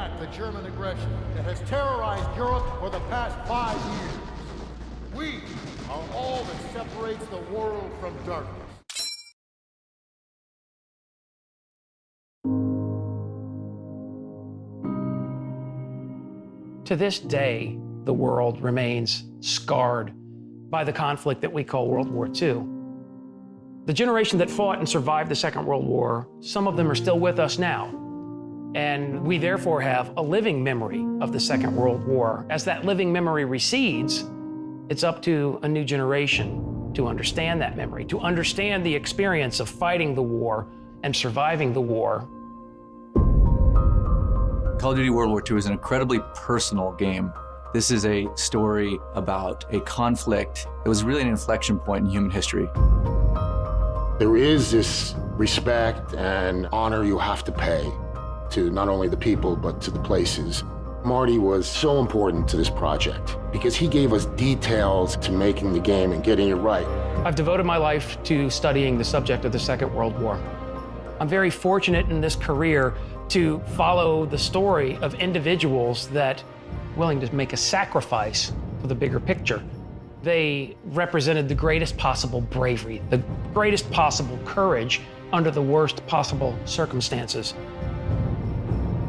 back the German aggression that has terrorized Europe for the past 5 years. We are all that separates the world from darkness. To this day, the world remains scarred by the conflict that we call World War II. The generation that fought and survived the Second World War, some of them are still with us now. And we therefore have a living memory of the Second World War. As that living memory recedes, it's up to a new generation to understand that memory, to understand the experience of fighting the war and surviving the war. Call of Duty World War II is an incredibly personal game. This is a story about a conflict that was really an inflection point in human history. There is this respect and honor you have to pay to not only the people, but to the places. Marty was so important to this project because he gave us details to making the game and getting it right. I've devoted my life to studying the subject of the Second World War. I'm very fortunate in this career to follow the story of individuals that willing to make a sacrifice for the bigger picture. They represented the greatest possible bravery, the greatest possible courage under the worst possible circumstances.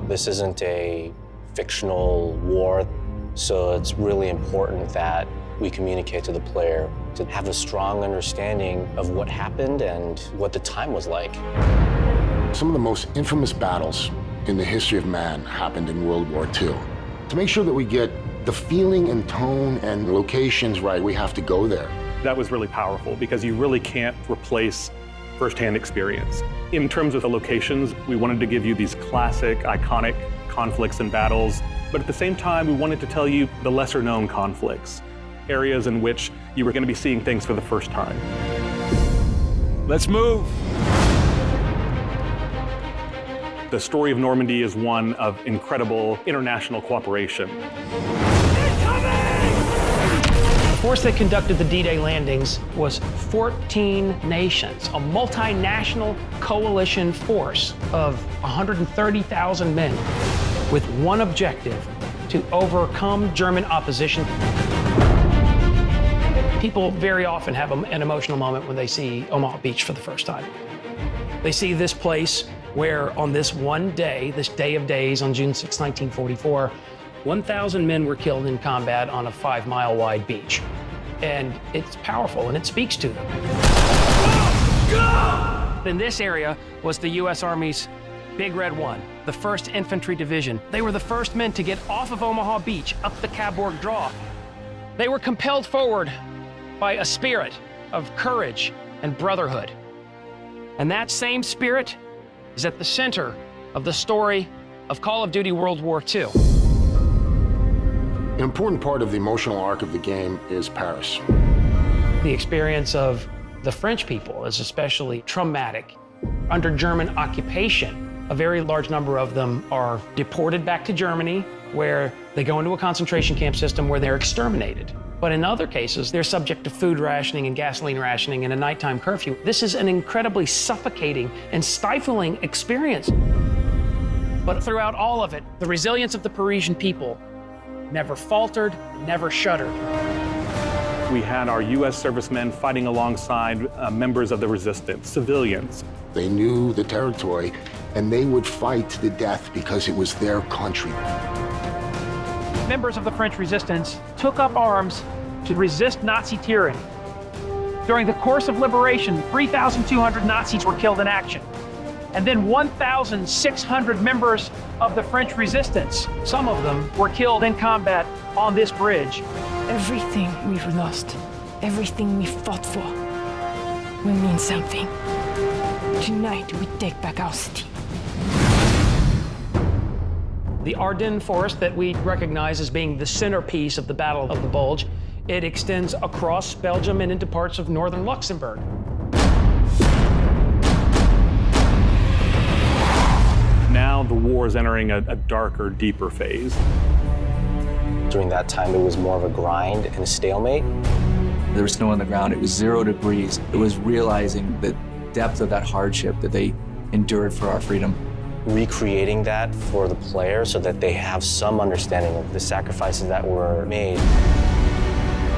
This isn't a fictional war, so it's really important that we communicate to the player to have a strong understanding of what happened and what the time was like. Some of the most infamous battles in the history of man happened in World War II. To make sure that we get the feeling and tone and locations right, we have to go there. That was really powerful because you really can't replace firsthand experience. In terms of the locations, we wanted to give you these classic, iconic conflicts and battles, but at the same time, we wanted to tell you the lesser known conflicts, areas in which you were going to be seeing things for the first time. Let's move. The story of Normandy is one of incredible international cooperation. The force that conducted the D-Day landings was 14 nations, a multinational coalition force of 130,000 men with one objective: to overcome German opposition. People very often have an emotional moment when they see Omaha Beach for the first time. They see this place where on this one day, this day of days on June 6, 1944, 1,000 men were killed in combat on a 5-mile wide beach. And it's powerful and it speaks to them. Go! In this area was the U.S. Army's Big Red One, the 1st Infantry Division. They were the first men to get off of Omaha Beach up the Cabourg Draw. They were compelled forward by a spirit of courage and brotherhood. And that same spirit is at the center of the story of Call of Duty World War II. An important part of the emotional arc of the game is Paris. The experience of the French people is especially traumatic. Under German occupation, a very large number of them are deported back to Germany, where they go into a concentration camp system where they're exterminated. But in other cases, they're subject to food rationing and gasoline rationing and a nighttime curfew. This is an incredibly suffocating and stifling experience. But throughout all of it, the resilience of the Parisian people never faltered, never shuddered. We had our U.S. servicemen fighting alongside members of the resistance, civilians. They knew the territory, and they would fight to the death because it was their country. Members of the French resistance took up arms to resist Nazi tyranny. During the course of liberation, 3,200 Nazis were killed in action. And then 1,600 members of the French resistance, some of them were killed in combat on this bridge. Everything we've lost, everything we fought for, will mean something. Tonight, we take back our city. The Ardennes Forest that we recognize as being the centerpiece of the Battle of the Bulge, it extends across Belgium and into parts of northern Luxembourg. Now the war is entering a darker, deeper phase. During that time, it was more of a grind and a stalemate. There was snow on the ground. It was 0 degrees. It was realizing the depth of that hardship that they endured for our freedom. recreating that for the player so that they have some understanding of the sacrifices that were made.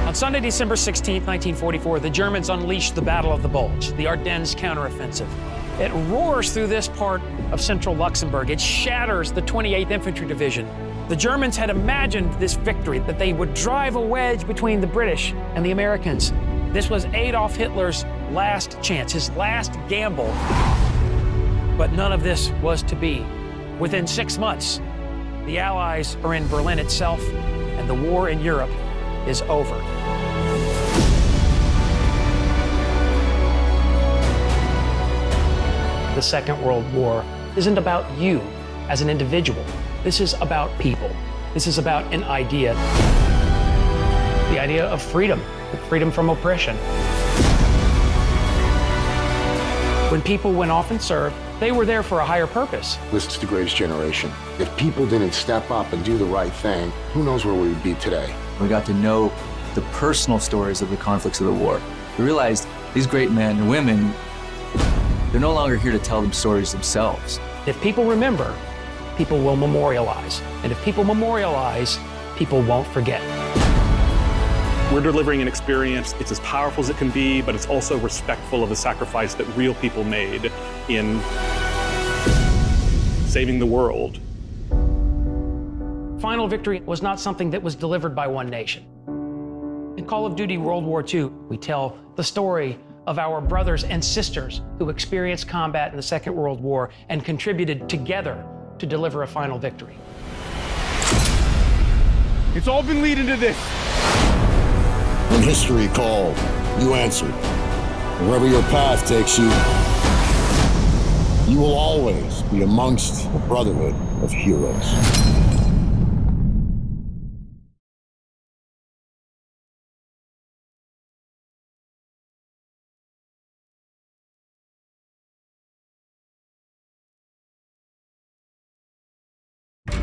On Sunday, December 16, 1944, the Germans unleashed the Battle of the Bulge, the Ardennes counteroffensive. It roars through this part of central Luxembourg. It shatters the 28th Infantry Division. The Germans had imagined this victory, that they would drive a wedge between the British and the Americans. This was Adolf Hitler's last chance, his last gamble. But none of this was to be. Within 6 months, the Allies are in Berlin itself, and the war in Europe is over. The Second World War isn't about you as an individual. This is about people. This is about an idea. The idea of freedom, freedom from oppression. When people went off and served, they were there for a higher purpose. This is the greatest generation. If people didn't step up and do the right thing, who knows where we would be today? We got to know the personal stories of the conflicts of the war. We realized these great men and women, they're no longer here to tell them stories themselves. If people remember, people will memorialize. And if people memorialize, people won't forget. We're delivering an experience, it's as powerful as it can be, but it's also respectful of the sacrifice that real people made in saving the world. Final victory was not something that was delivered by one nation. In Call of Duty World War II, we tell the story of our brothers and sisters who experienced combat in the Second World War and contributed together to deliver a final victory. It's all been leading to this. When history called, you answered. Wherever your path takes you, you will always be amongst the brotherhood of heroes.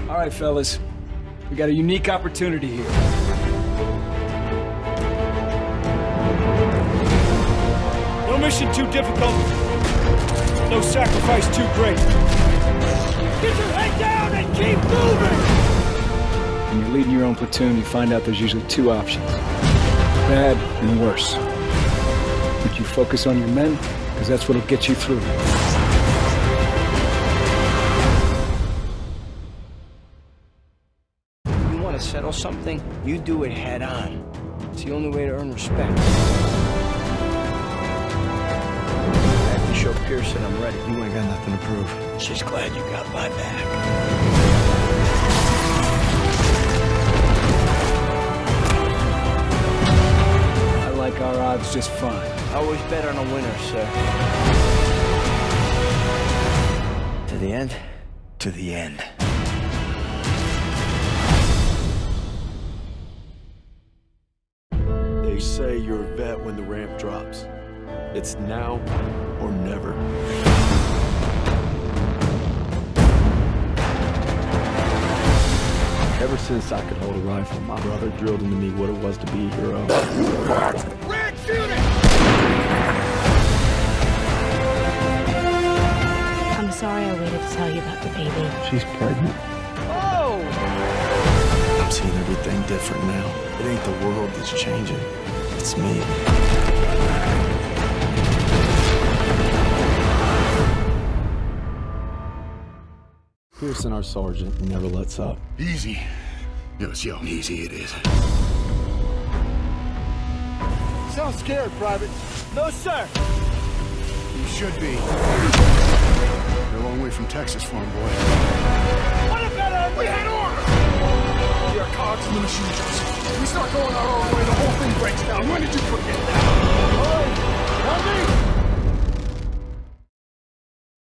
All right, fellas. We got a unique opportunity here. No mission too difficult. No sacrifice too great. Get your head down and keep moving! When you're leading your own platoon, you find out there's usually two options. Bad and worse. But you focus on your men, because that's what'll get you through. To settle something, you do it head on. It's the only way to earn respect. I have to show Pearson I'm ready. You ain't got nothing to prove. She's glad you got my back. I like our odds just fine. Always bet on a winner, sir. To the end? To the end. They say you're a vet when the ramp drops. It's now or never. Ever since I could hold a rifle, my brother drilled into me what it was to be a hero. Red, shoot it! I'm sorry I waited to tell you about the baby. She's pregnant. Oh! I'm seeing everything different now. It ain't the world that's changing. It's me. Pearson, our sergeant, never lets up. Easy. Yes, yo, easy it is. Sound scared, Private. No, sir! You should be. You're a long way from Texas, farm boy. What about us? We had order! We are cogs in the machine, Johnson. We start going our own way, the whole thing breaks down. When did you forget that? All right, Andy!